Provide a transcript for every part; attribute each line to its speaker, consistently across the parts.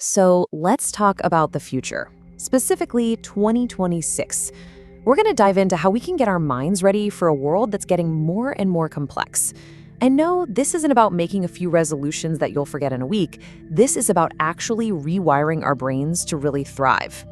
Speaker 1: So let's talk about the future, specifically 2026. We're going to dive into how we can get our minds ready for a world that's getting more and more complex. And no, this isn't about making a few resolutions that you'll forget in a week. This is about actually rewiring our brains to really thrive.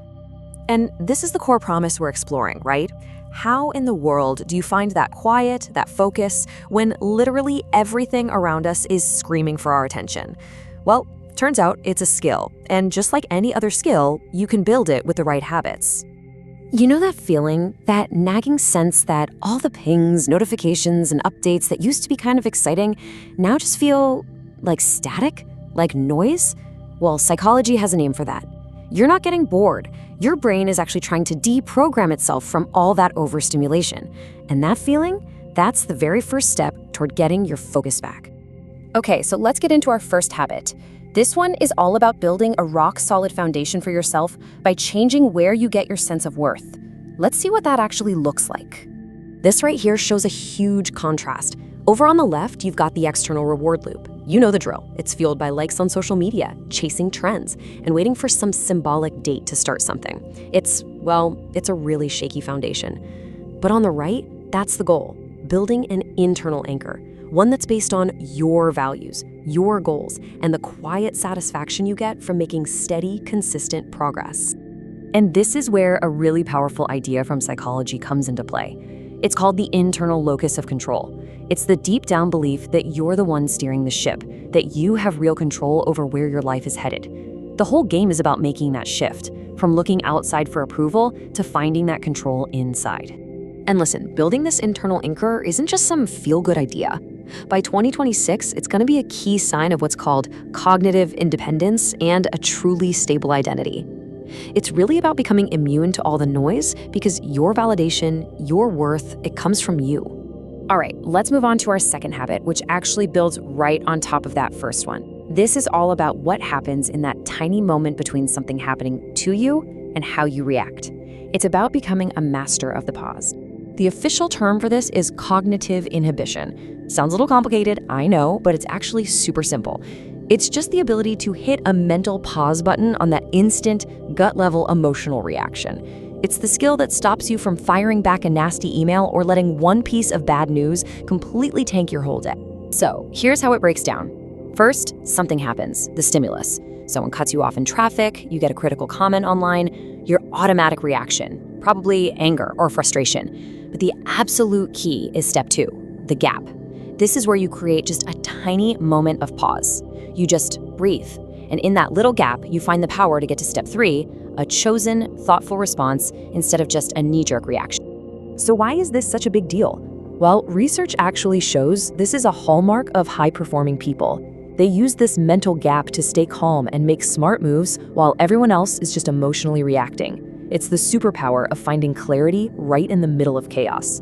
Speaker 1: And this is the core promise we're exploring, right? How in the world do you find that quiet, that focus, when literally everything around us is screaming for our attention? Well, turns out it's a skill, and just like any other skill, you can build it with the right habits. You know that feeling, that nagging sense that all the pings, notifications, and updates that used to be kind of exciting now just feel like static, like noise? Well, psychology has a name for that. You're not getting bored. Your brain is actually trying to deprogram itself from all that overstimulation. And that feeling, that's the very first step toward getting your focus back. Okay, so let's get into our first habit. This one is all about building a rock-solid foundation for yourself by changing where you get your sense of worth. Let's see what that actually looks like. This right here shows a huge contrast. Over on the left, you've got the external reward loop. You know the drill. It's fueled by likes on social media, chasing trends, and waiting for some symbolic date to start something. It's a really shaky foundation. But on the right, that's the goal, building an internal anchor, one that's based on your values, your goals, and the quiet satisfaction you get from making steady, consistent progress. And this is where a really powerful idea from psychology comes into play. It's called the internal locus of control. It's the deep down belief that you're the one steering the ship, that you have real control over where your life is headed. The whole game is about making that shift, from looking outside for approval to finding that control inside. And listen, building this internal anchor isn't just some feel-good idea. By 2026, it's going to be a key sign of what's called cognitive independence and a truly stable identity. It's really about becoming immune to all the noise because your validation, your worth, it comes from you. All right, let's move on to our second habit, which actually builds right on top of that first one. This is all about what happens in that tiny moment between something happening to you and how you react. It's about becoming a master of the pause. The official term for this is cognitive inhibition. Sounds a little complicated, I know, but it's actually super simple. It's just the ability to hit a mental pause button on that instant, gut-level emotional reaction. It's the skill that stops you from firing back a nasty email or letting one piece of bad news completely tank your whole day. So, here's how it breaks down. First, something happens, the stimulus. Someone cuts you off in traffic, you get a critical comment online, your automatic reaction, probably anger or frustration. But the absolute key is step 2, the gap. This is where you create just a tiny moment of pause. You just breathe. And in that little gap, you find the power to get to step 3, a chosen, thoughtful response instead of just a knee-jerk reaction. So why is this such a big deal? Well, research actually shows this is a hallmark of high-performing people. They use this mental gap to stay calm and make smart moves while everyone else is just emotionally reacting. It's the superpower of finding clarity right in the middle of chaos.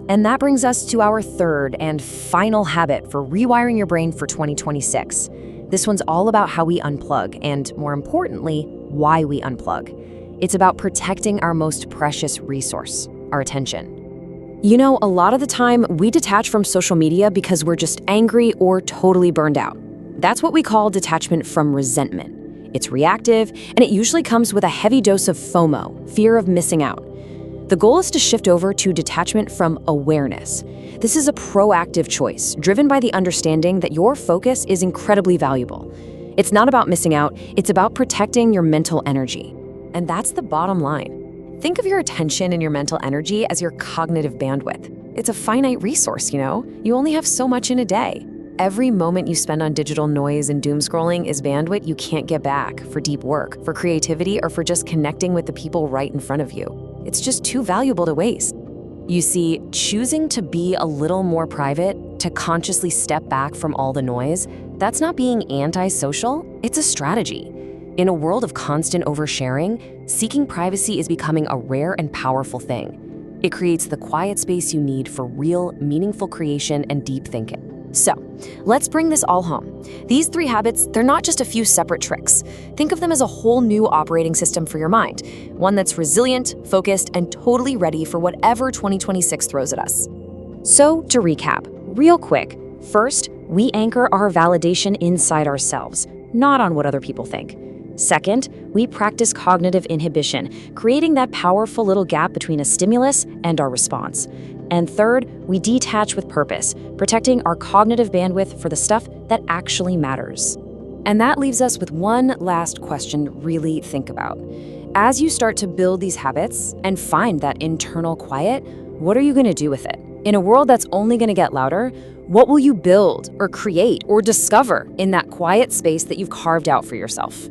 Speaker 1: And that brings us to our third and final habit for rewiring your brain for 2026. This one's all about how we unplug and, more importantly, why we unplug. It's about protecting our most precious resource, our attention. You know, a lot of the time, we detach from social media because we're just angry or totally burned out. That's what we call detachment from resentment. It's reactive, and it usually comes with a heavy dose of FOMO, fear of missing out. The goal is to shift over to detachment from awareness. This is a proactive choice, driven by the understanding that your focus is incredibly valuable. It's not about missing out, it's about protecting your mental energy. And that's the bottom line. Think of your attention and your mental energy as your cognitive bandwidth. It's a finite resource, you know? You only have so much in a day. Every moment you spend on digital noise and doom scrolling is bandwidth you can't get back for deep work, for creativity, or for just connecting with the people right in front of you. It's just too valuable to waste. You see, choosing to be a little more private, to consciously step back from all the noise, that's not being antisocial, it's a strategy. In a world of constant oversharing, seeking privacy is becoming a rare and powerful thing. It creates the quiet space you need for real, meaningful creation and deep thinking. So, let's bring this all home. These 3 habits, they're not just a few separate tricks. Think of them as a whole new operating system for your mind, one that's resilient, focused, and totally ready for whatever 2026 throws at us. So, to recap, real quick, first, we anchor our validation inside ourselves, not on what other people think.
Speaker 2: Second, we practice cognitive inhibition, creating that powerful little gap between a stimulus and our response. And third, we detach with purpose, protecting our cognitive bandwidth for the stuff that actually matters.
Speaker 1: And that leaves us with one last question to really think about. As you start to build these habits and find that internal quiet, what are you going to do with it? In a world that's only going to get louder, what will you build or create or discover in that quiet space that you've carved out for yourself?